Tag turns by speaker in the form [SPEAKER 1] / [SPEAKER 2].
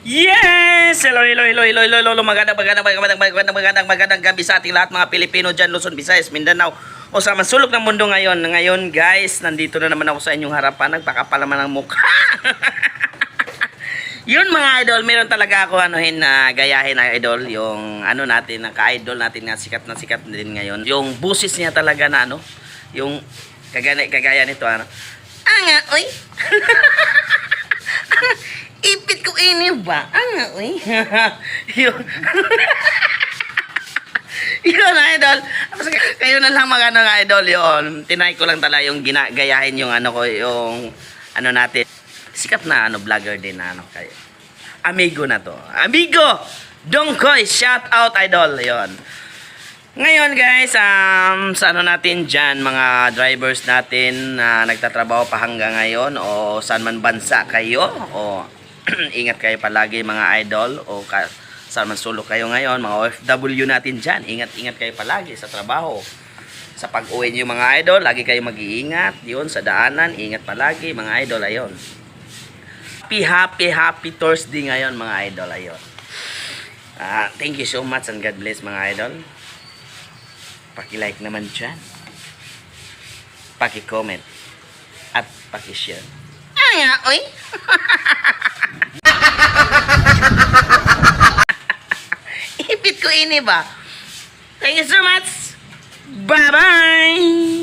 [SPEAKER 1] Yes! Hello, magandang gabi sa ating lahat mga Pilipino dyan, Luzon, Visayas, Mindanao o sa mansulok ng mundo ngayon. Ngayon guys, nandito na naman ako sa inyong harapan, nagpakapal naman ng mukha. Yun mga idol, meron talaga ako gayahin na idol, yung natin, na ka-idol natin na sikat din ngayon. Yung busis niya talaga na yung kagaya nito Anga, oy! Ipit ko ini ba? Anga, oy! Yun. Yun, idol. Kayo na lang idol, yun. Tinay ko lang talaga yung gayahin yung yung natin. Sikat na vlogger din na kayo. Amigo na to. Amigo! Dongkoy, shout out idol. Yon. Ngayon guys, sa natin dyan, mga drivers natin na nagtatrabaho pa hanggang ngayon o saan man bansa kayo o ingat kayo palagi mga idol o saan man sulok kayo ngayon, mga OFW natin dyan, ingat kayo palagi sa trabaho. Sa pag-uwi nyo mga idol, lagi kayo mag-iingat. Yun, sa daanan, ingat palagi mga idol. Ayon. Happy Thursday ngayon mga idol. Ayon. Thank you so much and God bless mga idol. Paki-like naman dyan. Paki-comment. At paki-share. Anga, oy! Ipit ko ini ba? Thank you so much. Bye-bye!